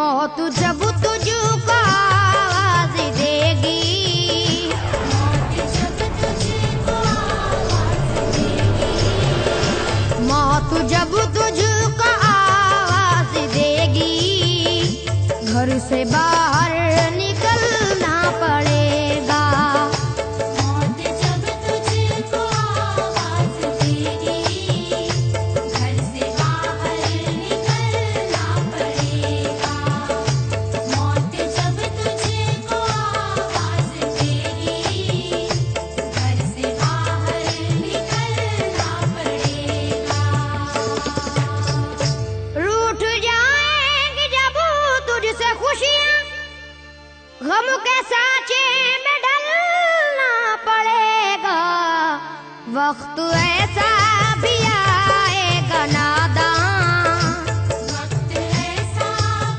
मौत जब तुझको आवाज देगी, मौत जब तुझको आवाज देगी, घर से बाहर निकलना पड़ेगा। मौत जब तुझको आवाज देगी, घर से बाहर निकलना पड़ेगा। मौत जब तुझको आवाज देगी, घर से बाहर निकलना पड़ेगा। रूठ जाएंगी जब तुझसे खुशियां, गम के सांचे में ढलना पड़ेगा। वक्त ऐसा भी आएगा नादान, वक्त ऐसा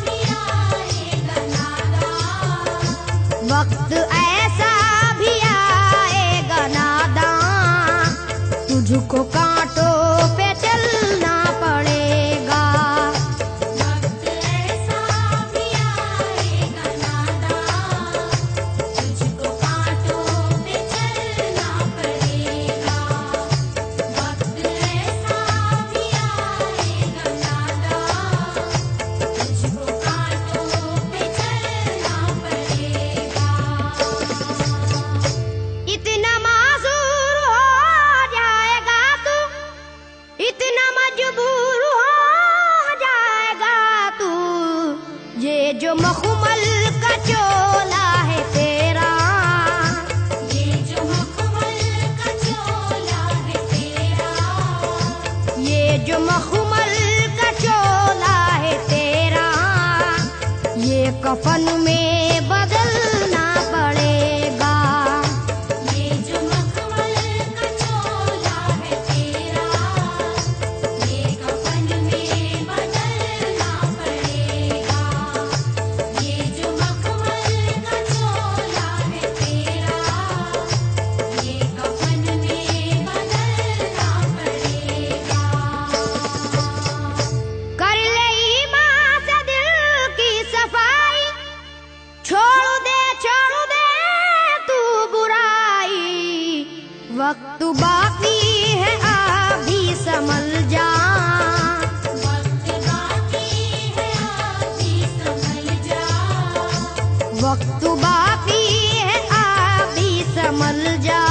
भी आएगा नादान, वक्त ऐसा भी आएगा नादान, तुझको कांटों पे चलना पड़ेगा। वक्त ऐसा भी आएगा नादान, तुझको कांटों पे चलना पड़ेगा। वक्त ऐसा भी आएगा नादान, तुझको कांटों पे चलना पड़ेगा। इतना मासूर हो जाएगा तू, इतना मजबूर हो जाएगा तू, ये जो मखमल का चोला है तेरा, ये जो मखमल का चोला है तेरा, ये जो मखमल का चोला है तेरा, ये कफन में बदलना पड़ेगा। ये जो मखमल का चोला है तेरा, ये कफन में बदलना पड़ेगा। ये जो मखमल का चोला है तेरा, ये कफन में बदलना पड़ेगा। कर ले ईमान से दिल की सफाई, छोड़ दे तू बुराई, वक्त बाकी है अभी संभल जा। वक्त बाकी है अभी संभल जा। वक्त बाकी है अभी संभल जा,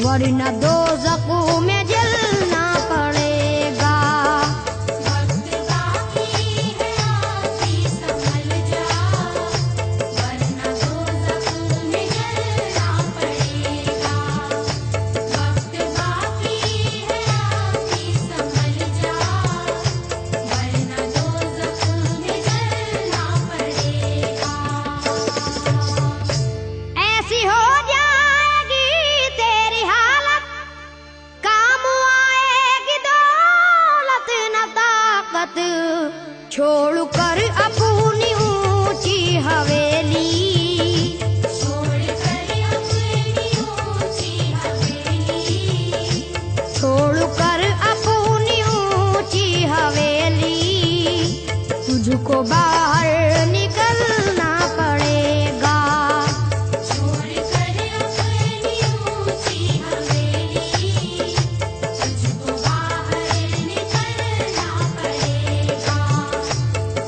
वरना दोज़ख में जलना पड़ेगा। वक्त बाकी है अभी संभल जा, वरना दोज़ख में जलना पड़ेगा। वक्त बाकी है अभी संभल जा, वरना दोज़ख में जलना पड़ेगा। ऐसी हो जाएगी तेरी हालत, काम आएगी दौलत न ताकत, छोड़ कर अपनी ऊंची हवेली, छोड़ कर अपनी ऊंची हवेली, छोड़ कर अपनी ऊंची हवेली, तुझको बाहर निकलना पड़ेगा। छोड़ कर अपनी ऊंची हवेली, तुझको बाहर निकलना पड़ेगा।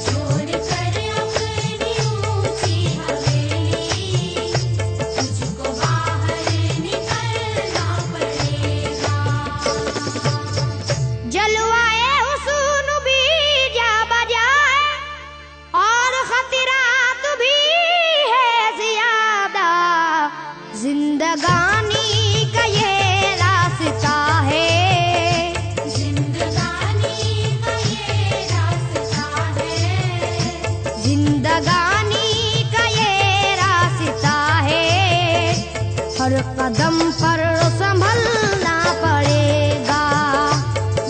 छोड़ कर अपनी ऊंची हवेली, तुझको बाहर निकलना पड़ेगा। जलवाए हुस्न भी जा बजाए, और खतरात भी है ज्यादा, जिंदगानी का ये रास्ता है, जिंदगानी का ये रास्ता है, जिंदगानी का ये रास्ता है, हर कदम पर संभलना पड़ेगा।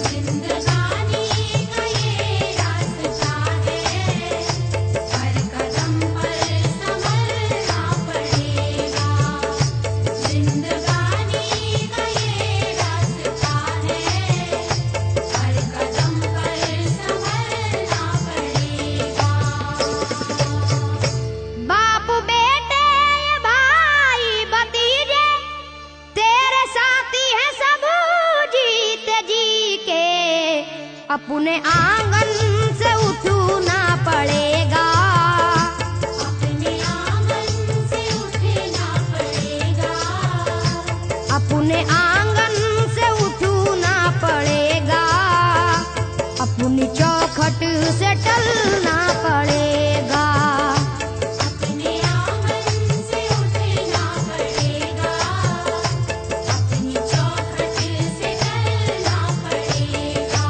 जिंदगानी का ये रास्ता है, हर कदम पर संभलना पड़ेगा। जिंदगानी का ये रास्ता है, हर कदम पर संभलना पड़ेगा। अपने आंगन से उठना पड़ेगा। अपने आंगन से उठना पड़ेगा। अपने आंगन से उठना पड़ेगा। अपनी चौखट से टलना पड़ेगा। अपने आंगन से उठना पड़ेगा। अपनी चौखट से टलना पड़ेगा।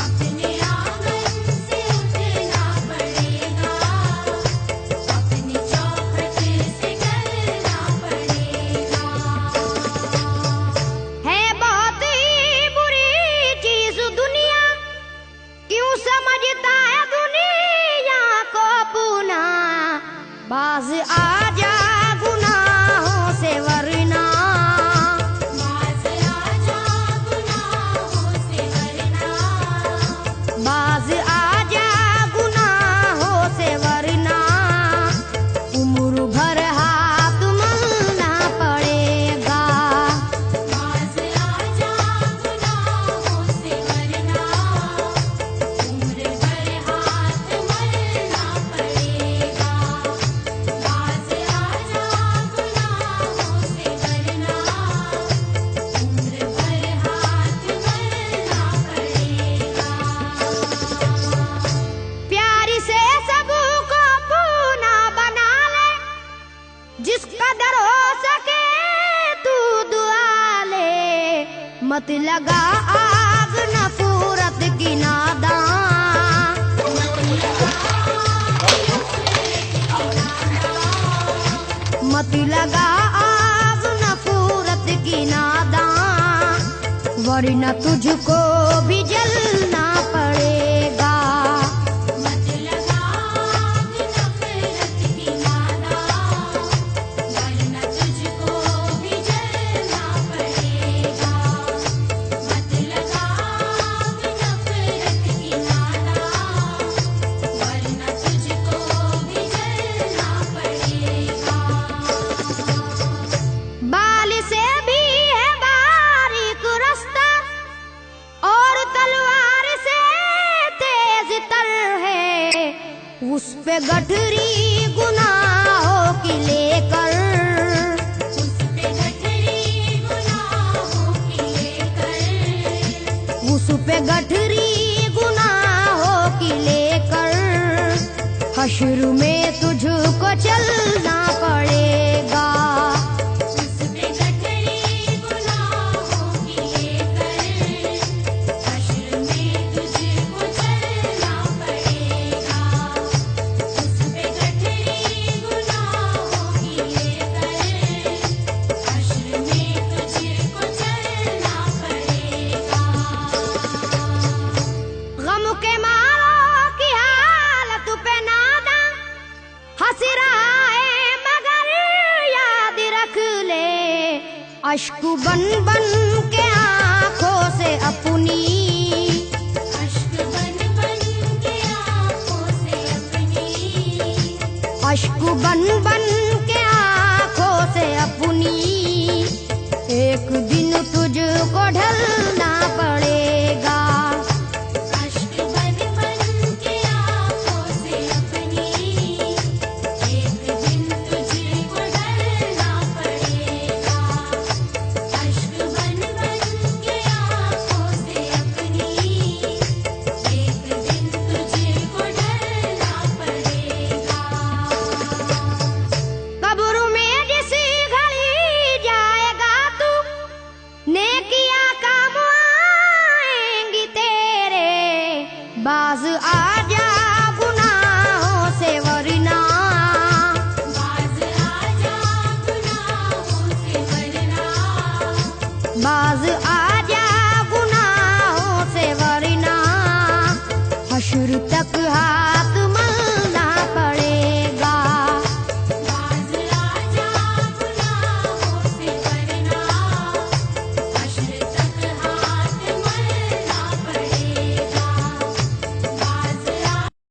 अपने आंगन से उठना पड़ेगा। अपनी चौखट से टलना पड़ेगा। है बहुत ही बुरी चीज दुनिया, क्यों समझता है दुनिया को पुना। बाज आजा गुनाहों से वरना। बाज आजा गुनाहों से वरना। बाज आजा गुनाहों से वरना। उम्र भर हाथ मलना पड़ेगा। बाज आजा गुनाहों से वरना। उम्र भर हाथ मलना पड़ेगा। बाज आजा गुनाहों से वरना। उम्र भर हाथ मलना पड़ेगा। प्यार से सबको पूना बना ले, जिस कदर हो सके तू दुआ ले। मत लगा आग नफरत की नादान। मत लगा आग नफरत की नादान, वरना तुझको भी जलना पड़ेगा। मत लगा आग नफरत की नादान, वरना तुझको भी जलना पड़ेगा। मत लगा आग नफरत की नादान, वरना तुझको भी जलना पड़ेगा। बाल से भी है बारीक रास्ता, और तलवार से तेज तर है। उस पे गठरी गुनाहों की लेकर। उस पे गठरी गुनाहों की लेकर। उस पे गठरी गुनाहों की लेकर। हश्र में तुझको चलना पड़ेगा। उस पे गठरी गुनाहों की लेकर। हश्र में तुझको चलना पड़ेगा। उस पे गठरी गुनाहों की लेकर। हश्र में तुझको चलना पड़ेगा। गम के मारों की हालत पे नादा हंस रहा है, मगर याद रख ले। अश्क बन बन के आंखों से अपनी। अश्क बन बन के आँखों से अपनी। अश्क बन बन के आंखों से अपनी। एक दिन तुझको ढलना पड़ेगा। अश्क बन बन के आँखों से अपनी। एक दिन तुझको ढलना पड़ेगा। अश्क बन बन के आँखों से अपनी। एक दिन तुझको ढलना पड़ेगा। कब्र में जिस घड़ी जाएगा तू, नेकियां काम आएंगी तेरे। बाज आजा गुनाहों से वरना। बाज आजा गुनाहों से वरना। बाज